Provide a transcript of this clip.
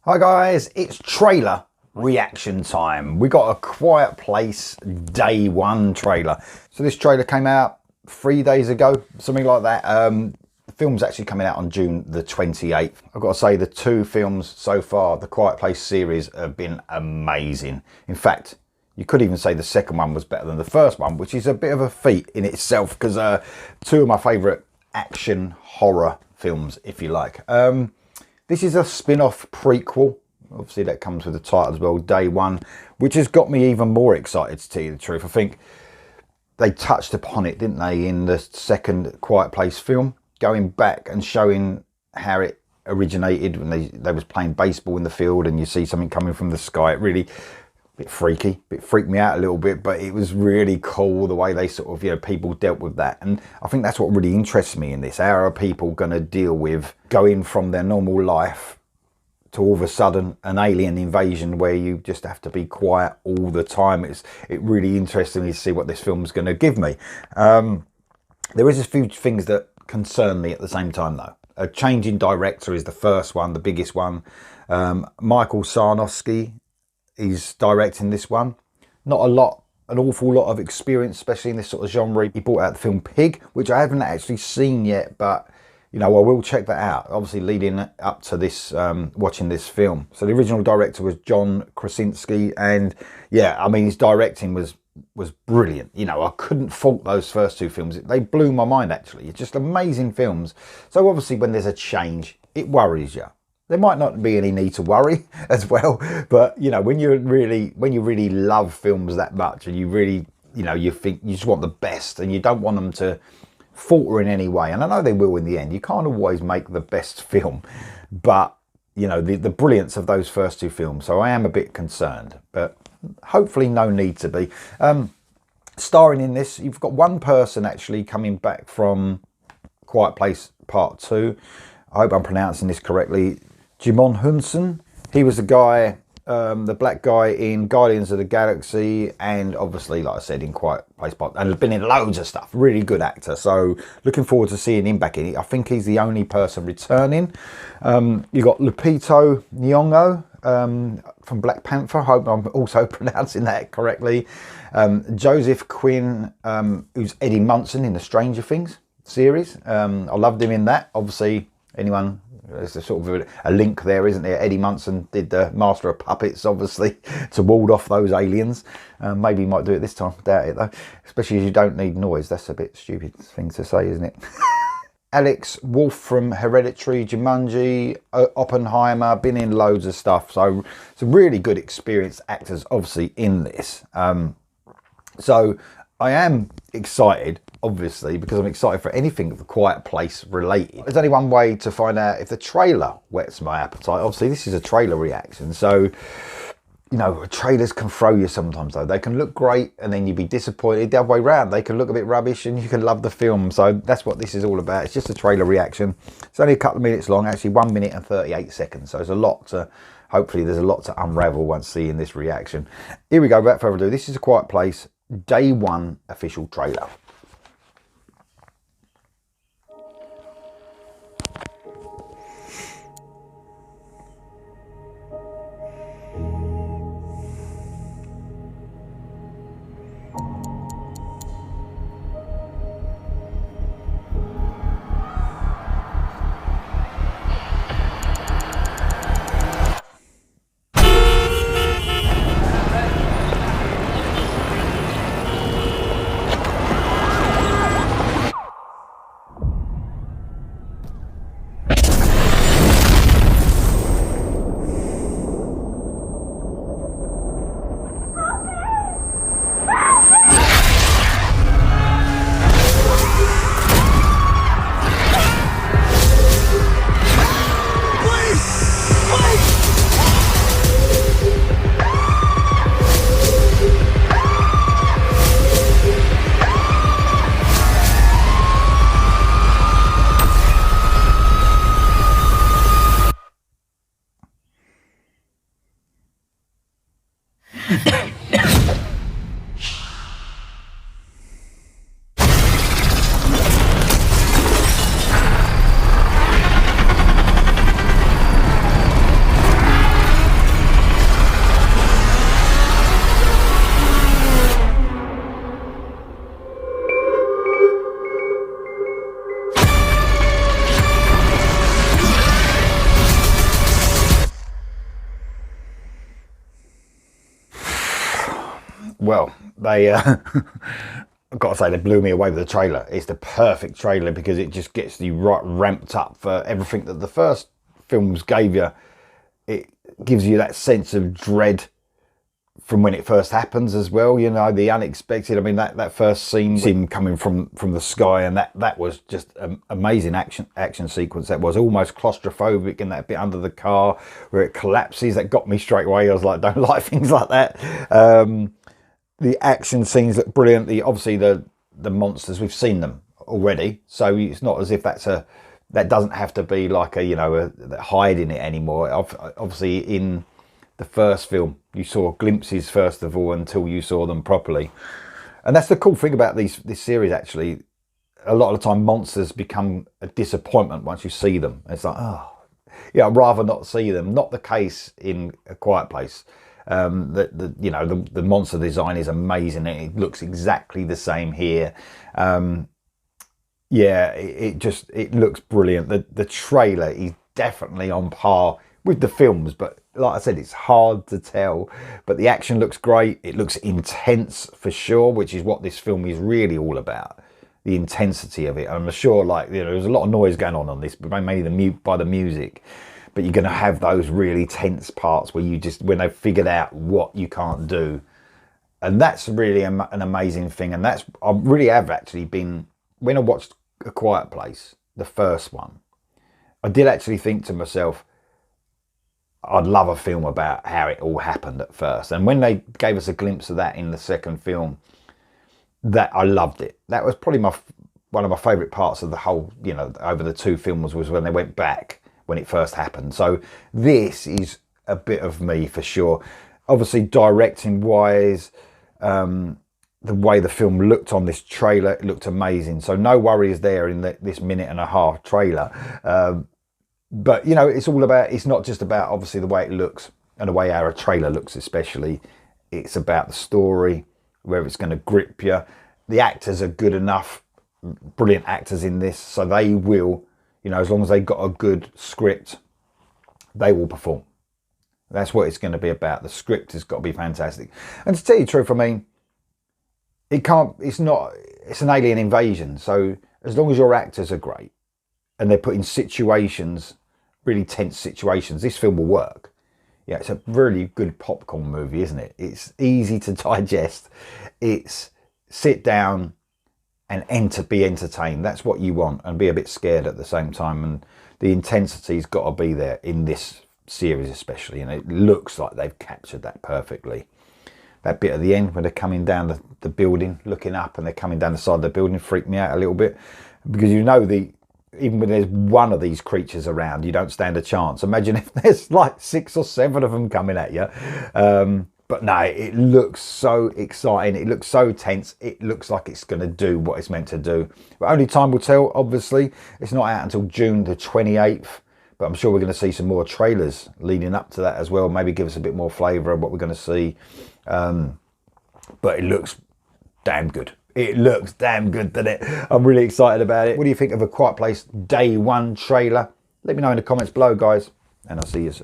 Hi guys, it's trailer reaction time. We got A Quiet Place Day 1 trailer. So this trailer came out 3 days ago, something like that. The film's actually coming out on June the 28th. I've got to say the two films so far, the Quiet Place series, have been amazing. In fact, you could even say the second one was better than the first one, which is a bit of a feat in itself because two of my favourite action horror films, if you like. This is a spin-off prequel. Obviously that comes with the title as well, Day 1, which has got me even more excited, to tell you the truth. I think they touched upon it, didn't they, in the second Quiet Place film, going back and showing how it originated when they was playing baseball in the field and you see something coming from the sky. It really, a bit freaky, it freaked me out a little bit, but it was really cool the way they sort of, people dealt with that. And I think that's what really interests me in this. How are people going to deal with going from their normal life to all of a sudden an alien invasion where you just have to be quiet all the time? It really interesting to see what this film's going to give me. There is a few things that concern me at the same time though. A change in director is the first one, the biggest one. Michael Sarnowski is directing this one. Not an awful lot of experience, especially in this sort of genre. He brought out the film Pig, which I haven't actually seen yet, but I will check that out, obviously leading up to this, watching this film. So the original director was John Krasinski, and yeah, I mean, his directing was brilliant. I couldn't fault those first two films. They blew my mind, actually. It's just amazing films. So obviously when there's a change, it worries you. There might not be any need to worry as well, but when you really love films that much, and you really, you think you just want the best, and you don't want them to falter in any way. And I know they will in the end. You can't always make the best film, but the brilliance of those first two films. So I am a bit concerned, but hopefully no need to be. Starring in this, you've got one person actually coming back from Quiet Place Part 2. I hope I'm pronouncing this correctly. Djimon Hounsou. He was the guy, the black guy in Guardians of the Galaxy, and obviously, like I said, in Quiet Place Part, and has been in loads of stuff. Really good actor. So looking forward to seeing him back in it. I think he's the only person returning. You got Lupita Nyong'o from Black Panther. I hope I'm also pronouncing that correctly. Joseph Quinn, who's Eddie Munson in the Stranger Things series. I loved him in that. Obviously, anyone. There's a sort of a link there, isn't there? Eddie Munson did the Master of Puppets, obviously, to ward off those aliens. Maybe he might do it this time. Doubt it, though. Especially as you don't need noise. That's a bit stupid thing to say, isn't it? Alex Wolff from Hereditary, Jumanji, Oppenheimer, been in loads of stuff. So some really good experienced actors, obviously, in this. So I am excited, obviously, because I'm excited for anything The Quiet Place related. There's only one way to find out if the trailer whets my appetite. Obviously, this is a trailer reaction, so trailers can throw you sometimes though. They can look great and then you'd be disappointed. The other way around, they can look a bit rubbish and you can love the film. So that's what this is all about. It's just a trailer reaction. It's only a couple of minutes long, actually 1 minute and 38 seconds. So there's a lot to, hopefully there's a lot to unravel once seeing this reaction. Here we go, without further ado, this is A Quiet Place Day 1 official trailer. well, they I've got to say, they blew me away with the trailer. It's the perfect trailer because it just gets you right ramped up for everything that the first films gave you. It gives you that sense of dread from when it first happens as well, you know, the unexpected. I mean, that first scene, him coming from the sky, and that was just an amazing action sequence. That was almost claustrophobic, in that bit under the car where it collapses. That got me straight away. I was like, don't like things like that. The action scenes look brilliant. Obviously the monsters, we've seen them already, so it's not as if that doesn't have to be like hiding it anymore. Obviously in the first film you saw glimpses first of all until you saw them properly, and that's the cool thing about this series. Actually, a lot of the time monsters become a disappointment once you see them. It's like, oh yeah, I'd rather not see them. Not the case in A Quiet Place. The monster design is amazing. It looks exactly the same here. Yeah, it looks brilliant. The trailer is definitely on par with the films, but like I said, it's hard to tell. But the action looks great. It looks intense for sure, which is what this film is really all about. The intensity of it. I'm sure, there's a lot of noise going on this, but mainly by the music. But you're going to have those really tense parts where when they've figured out what you can't do. And that's really an amazing thing. And I really have actually been, when I watched A Quiet Place, the first one, I did actually think to myself, I'd love a film about how it all happened at first. And when they gave us a glimpse of that in the second film, that I loved it. That was probably one of my favourite parts of the whole, over the two films, was when they went back when it first happened. So this is a bit of me for sure. Obviously, directing wise, the way the film looked on this trailer, it looked amazing. So no worries there in this 1.5-minute trailer. But it's all about, it's not just about obviously the way it looks and the way our trailer looks especially. It's about the story, where it's going to grip you. The actors are good enough, brilliant actors in this, so they will, as long as they've got a good script, they will perform. That's what it's going to be about. The script has got to be fantastic. And to tell you the truth, I mean, it's an alien invasion. So as long as your actors are great and they're put in situations, really tense situations, this film will work. Yeah, it's a really good popcorn movie, isn't it? It's easy to digest. It's sit down and be entertained. That's what you want, and be a bit scared at the same time. And the intensity's got to be there in this series especially, and it looks like they've captured that perfectly. That bit at the end when they're coming down the building, looking up, and they're coming down the side of the building, freaked me out a little bit, because even when there's one of these creatures around, you don't stand a chance. Imagine if there's like 6 or 7 of them coming at you. But no, it looks so exciting. It looks so tense. It looks like it's going to do what it's meant to do. But only time will tell, obviously. It's not out until June the 28th. But I'm sure we're going to see some more trailers leading up to that as well. Maybe give us a bit more flavour of what we're going to see. But it looks damn good. It looks damn good, doesn't it? I'm really excited about it. What do you think of A Quiet Place Day 1 trailer? Let me know in the comments below, guys. And I'll see you soon.